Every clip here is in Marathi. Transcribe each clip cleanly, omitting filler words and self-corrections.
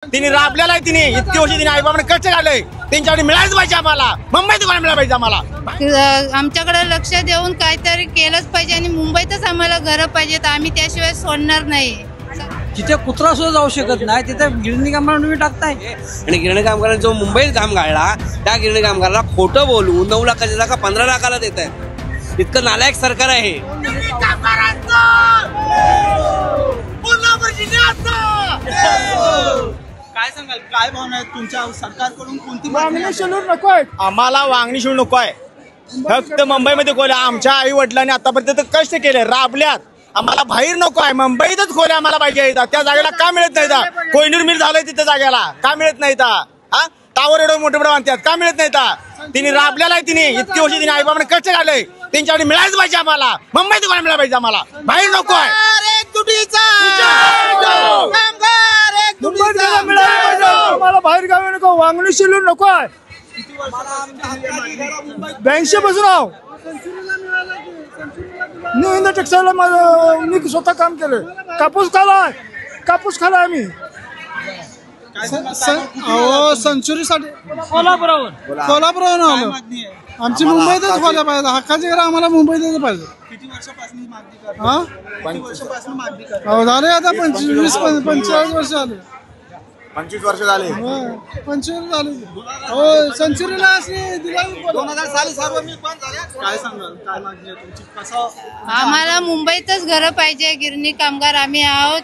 तिने राबलेला आहे, तिने इतकी वर्षी तिने आईबाबाने कष्ट काढले, त्यांच्याकडे मिळायच पाहिजे आम्हाला, मुंबईत कोणा मिळायला पाहिजे आम्हाला। आमच्याकडे लक्ष देऊन काहीतरी केलंच पाहिजे आणि मुंबईतच आम्हाला घरं पाहिजेत, आम्ही त्याशिवाय सोडणार नाही। जिथे कुत्रा सुद्धा जाऊ शकत नाही तिथे गिरणी कामगार तुम्ही टाकताय, आणि गिरणी कामगारांनी जो मुंबईत काम गाळला त्या गिरणी कामगाराला खोटं बोलून 9 लाखाची जागा 15 लाखाला देत आहेत। इतकं नालायक सरकार आहे। काय सांगाल, काय भावना आहेत तुमच्या सरकारकडून, कोणती वांगणी शिलूर नकोय आम्हाला, वांगणी शिलूर नकोय। फक्त मुंबईमध्ये खोल्या, आमच्या आई वडिलांनी आतापर्यंत कष्ट केले, राबल्यात, आम्हाला बाहेर नको आहे, मुंबईतच खोल्या आम्हाला पाहिजे। त्या जागेला का मिळत नाही? कोयनूर मिल झालंय तिथे जागेला, का मिळत नाही? टावर एवढं मोठे मोठे बांधतात, का मिळत नाही? तिने राबलेला आहे, तिने इतकी वर्षी तिने आईबाबाने कष्ट काढले, त्यांच्याकडे मिळायच पाहिजे आम्हाला, मुंबईत कोणा मिळायला पाहिजे आम्हाला, बाहेर नको आहे। आम्हाला बाहेर गावी नको, वांगणी शिलूर नको आहे। 82 पासून आहो न्यू इंडिया टेक्सटाईल मी स्वतः काम केलं, कापूस खालाय आम्ही सेंचुरीसाठी कोल्हापूरहून आलो। आमची मुंबईतच व्हायला पाहिजे, हक्काची घर आम्हाला मुंबईतच पाहिजे। किती वर्षापासून मागणी करता? झाले आता 25-45 वर्ष झाले, 25 वर्ष झाले, 25 झाले। हो, सेंचुरीला दिला 2000 साली सर्व मी बंद झाले। काय सांगाल, काय मागणी आहे तुमची? कसं आम्हाला मुंबईतच घरं पाहिजे, गिरणी कामगार आम्ही आहोत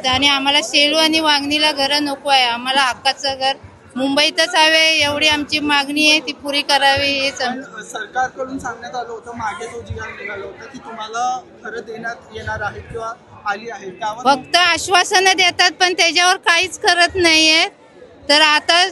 आणि आम्हाला शेलू आणि वांगणीला घरं नको आहे, आम्हाला हक्काचं घर मुंबईतच हवे, एवढी आमची मागणी आहे, ती पुरी करावी। हे सरकारकडून सांगण्यात आलं होतं मागे जो जिल्हा निघाला होता की तुम्हाला घरं देण्यात येणार आहे किंवा आली आहे, फक्त आश्वासनं देतात पण त्याच्यावर काहीच करत नाहीये। तर आता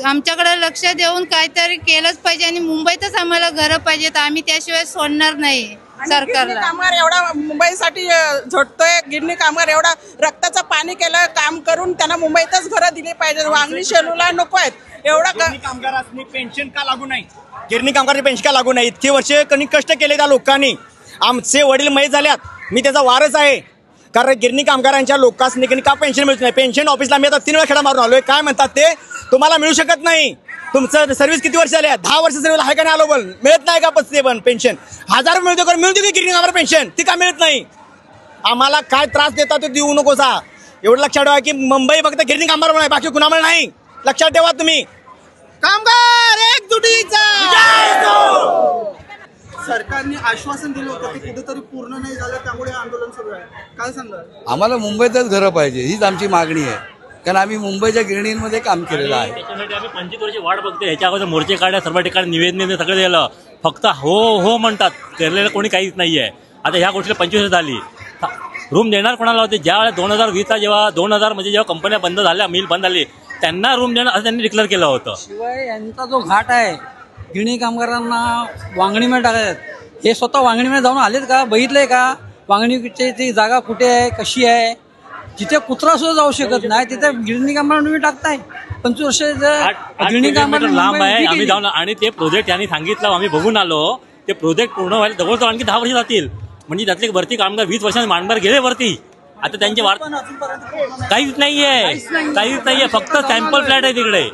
आमच्याकडे लक्ष देऊन काहीतरी केलंच पाहिजे आणि मुंबईतच आम्हाला घरं पाहिजेत, आम्ही त्याशिवाय सोडणार नाही सरकारला। कामगार एवढा मुंबईसाठी झटतोय, गिरणी कामगार एवढा रक्ताचं पाणी केलं काम करून, त्यांना मुंबईतच घरं दिली पाहिजे, वांगणी शेलूला नको आहेत। एवढा कामगारांनी पेन्शन का लागू नाही? गिरणी कामगारांची पेन्शन का लागू नाही? इतके वर्ष कधी कष्ट केले त्या लोकांनी, आमचे वडील मयत झाल्यात, मी त्याचा वारस आहे। कारण गिरणी कामगारांच्या लोकांनी का पेन्शन मिळत नाही? पेन्शन ऑफिसला मी आता 3 वेळा खेळा मारून आलोय, काय म्हणतात ते, तुम्हाला मिळू शकत नाही, तुमचं सर्व्हिस किती वर्ष झाले? 10 वर्ष सर्व्हिस आहे का नाही? आलो पण मिळत नाही का? ते पण पेन्शन 1000 मिळते का? मिळते की गिरणी कामगार पेन्शन? ती का मिळत नाही? आम्हाला काय त्रास देतात ते देऊ नकोसा, एवढं लक्षात ठेवा की मुंबई फक्त गिरणी कामगार नाही, बाकी कुणामुळे नाही, लक्षात ठेवा तुम्ही। कामगार एकजुटीचा सरकारने आश्वासन दिलं होतं ते कुठेतरी पूर्ण नाही झालं, त्यामुळे आंदोलन सुरू आहे। काय सांगाल? आम्हाला मुंबईतच घरं पाहिजे, हीच आमची मागणी आहे, कारण आम्ही मुंबईच्या गिरणींमध्ये काम केलेलं आहे। त्याच्यासाठी आम्ही 25 वर्षी वाट बघतो, ह्याच्या अगोदर मोर्चे काढल्या, सर्व ठिकाणी निवेदन सगळं दिलं, फक्त हो हो म्हणतात, केलेलं कोणी काहीच नाहीये। आता ह्या गोष्टीला 25 वर्ष झाली, रूम देणार कोणाला होते? ज्या वेळेला 2020ला जेव्हा 2000 म्हणजे जेव्हा कंपन्या बंद झाल्या, मिल बंद झाली, त्यांना रूम देणार असं त्यांनी डिक्लेअर केलं होतं। शिवाय यांचा जो घाट आहे, गिरणी कामगारांना वांगणीमध्ये टाकतात, हे स्वतः वांगणीमध्ये जाऊन आलेत का? बघितलंय का वांगणीची ती जागा कुठे आहे, कशी आहे? जिथे कुत्रा सुद्धा जाऊ शकत नाही तिथे गिरणी कामगार तुम्ही टाकताय। 25 वर्ष गिरणी कामगार लांब आहे, आम्ही जाऊन, आणि ते प्रोजेक्ट यांनी सांगितलं, आम्ही बघून आलो, ते प्रोजेक्ट पूर्ण व्हायला जवळजवळ आणखी 10 वर्ष जातील, म्हणजे त्यातले वरती कामगार 20 वर्षांनी मानबार गेले वरती, आता त्यांची वाट काहीच नाहीये, फक्त सॅम्पल फ्लॅट आहे तिकडे।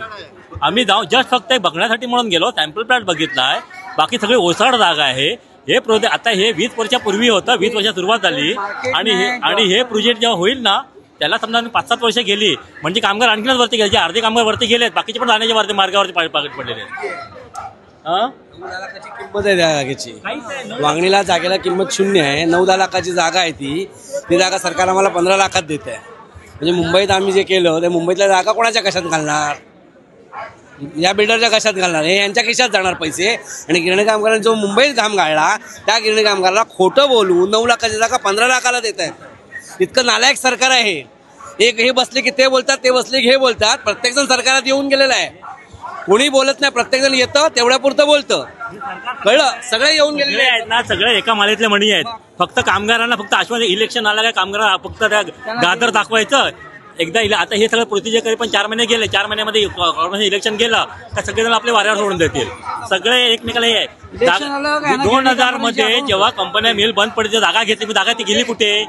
आम्ही जाऊन जस्ट फक्त बघण्यासाठी म्हणून गेलो, सॅम्पल फ्लॅट बघितलाय, बाकी सगळी ओसाड जागा आहे। हे प्रोजेक्ट आता हे 20 वर्षापूर्वी होतं, 20 वर्षात सुरुवात झाली, आणि हे प्रोजेक्ट जेव्हा होईल ना, त्याला समजा 5-7 वर्ष गेली म्हणजे कामगार आणखीनच वरती गेले, अर्धे कामगार वरती गेलेत, बाकीचे पण जाण्याच्या वरती मार्गावरती पडलेले आहेत। 9 लाखाची किंमत आहे त्या जागेची, वांगणीला जागेला किंमत 0 आहे, 9-10 लाखाची जागा आहे, ती जागा सरकार आम्हाला 15 लाखात देत आहे। म्हणजे मुंबईत आम्ही जे केलं ते मुंबईतल्या जागा कोणाच्या कशात घालणार? या बिल्डरच्या कशात घालणार? हे यांच्या खिशात जाणार पैसे। आणि गिरणी कामगारांनी जो मुंबईत काम गाळला त्या गिरणी कामगाराला खोटं बोलून 9 लाखाची जागा 15 लाखाला देत आहेत। इतकं नालायक सरकार आहे। एक हे बसले की ते बोलतात, ते बसले की हे बोलतात, प्रत्येकजण सरकारात येऊन गेलेला आहे, कोणी बोलत नाही, प्रत्येकजण येतं तेवढ्या पुरतं बोलतं, कळलं? सगळे येऊन गेलेले आहेत ना, सगळे एका मालेतले मणी आहेत, फक्त कामगारांना फक्त आश्वासन, इलेक्शन आलं काय कामगारांना फक्त त्या गादर दाखवायचं, एकदा आता हे सगळं प्रोसिजर करे पण 4 महिने गेले, 4 महिन्यामध्ये इलेक्शन गेलं का सगळेजण आपले वाऱ्यावर सोडून देतील. सगळे एकमेकाला हे Election आलं का यांना 2000 मध्ये जेव्हा कंपन्या मिल बंद पडली जागा घेतली, जागा ती गेली कुठे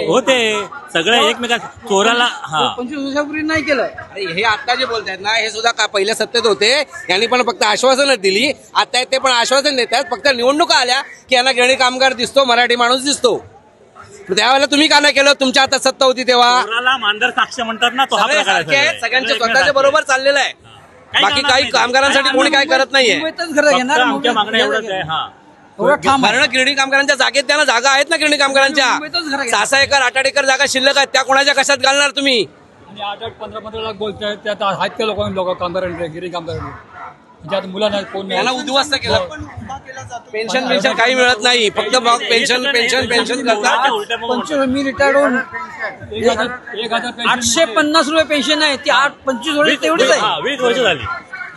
होते सगळे एकमेका चोराला. हा 25 वर्षापूर्वी नाही केलं. अरे हे आता जे बोलतायत ना हे सुद्धा का पहिल्या सत्तेत होते, यांनी पण फक्त आश्वासनच दिली. आता ते पण आश्वासन देतात, फक्त निवडणुका आल्या की यांना गिरणी कामगार दिसतो, मराठी माणूस दिसतो. त्यावेळेला तुम्ही का नाही केलं? तुमच्या हातात सत्ता होती तेव्हा. चोराला मांजर साक्ष म्हणतात ना, तो हा प्रकार आहे. सगळ्यांच्या स्वतःच्या बरोबर चाललेलं आहे. बाकी काही कामगारांसाठी कोणी काय करत नाहीये. मुंबईतच घरं घेणार. आमच्या मागण्या एवढंच आहे. हा एवढं ठाम आहे. कारण गिरणी कामगारांच्या जागेत त्यांना जागा आहेत ना, गिरणी कामगारांच्या मुंबईतच घरं घेणार. 6 एकर 8 एकर जागा शिल्लक आहेत, त्या कोणाच्या कशात घालणार तुम्ही? 8-15 लाख बोलतायत त्यात आहेत त्या लोक कामगारांकडे गिरी कामगारांकडे ज्यात मुलांना कोण याला उद्ध्वस्त केलं. पेन्शन काही मिळत नाही, फक्त पेन्शन करतात. 25 मी रिटायर्ड होऊन 850 रुपये पेन्शन आहे. ती 25 वर्ष तेवढीच आहे. 20 वर्ष झाली.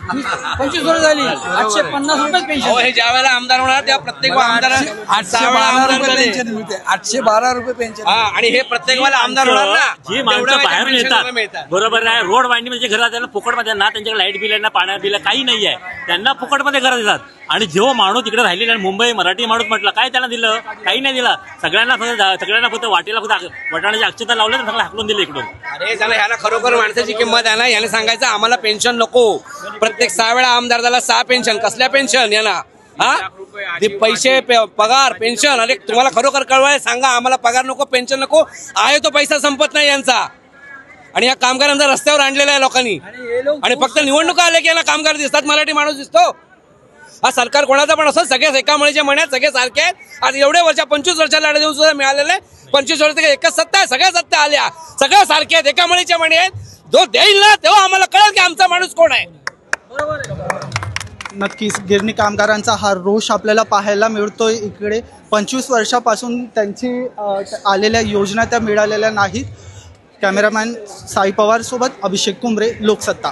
25 वर्ष झाली. 850 रुपये पेन्शन. हे ज्या वेळेला आमदार होणार त्या प्रत्येक आमदार 812 रुपये पेन्शन. आणि हे प्रत्येक वेळेला आमदार होणार ना, जी माणसं बाहेरून येतात बरोबर आहे. रोड वाईंडी मध्ये घर त्यांना फुकटमध्ये ना, त्यांच्याकडे लाईट बिल आहे ना, पाण्या बिल काही नाही आहे, त्यांना फुकटमध्ये घर देतात. आणि जेव्हा माणूस तिकडे राहिलेला आहे, मुंबई मराठी माणूस म्हटलं काय त्यांना दिलं? काही नाही दिला. सगळ्यांना फक्त वाटेला फक्त वटाण्याची अक्षता लावले, सगळं हाकलून दिले इकडून. अरे झालं, ह्याला खरोखर माणसाची किंमत आहे ना. याने सांगायचं आम्हाला पेन्शन नको. प्रत्येक 6 वेळा आमदार झाला 6 पेन्शन. कसल्या पेन्शन यांना? हा ते पैसे पगार पेन्शन. अरे तुम्हाला खरोखर कळवाय सांगा, आम्हाला पगार नको, पेन्शन नको. आहे तो पैसा संपत नाही यांचा. आणि या कामगारांचा रस्त्यावर आणलेला आहे लोकांनी. आणि फक्त निवडणुका आल्या की यांना कामगार दिसतात, मराठी माणूस दिसतो. हा सरकार कोणाचा पण असो, सगळेच एका मुळेच्या म्हणण्यात सगळे सारखे आहेत. आज एवढे वर्ष 25 वर्षाला लढा देऊन सुद्धा मिळालेले 25 वर्ष एकच सत्ता आहे, सगळ्या सत्ता आल्या, सगळे सारखे आहेत, एका मुळेच्या म्हणे आहेत. जो देईल ना तेव्हा आम्हाला कळेल की आमचा माणूस कोण आहे. नक्कीच गिरणी कामगारांचा हा रोष आपल्याला पाहायला मिळतोय इकडे. 25 वर्षापासून त्यांची आलेल्या योजना त्या मिळालेल्या नाहीत. कॅमेरामॅन साई पवार सोबत अभिषेक कुंबरे, लोकसत्ता.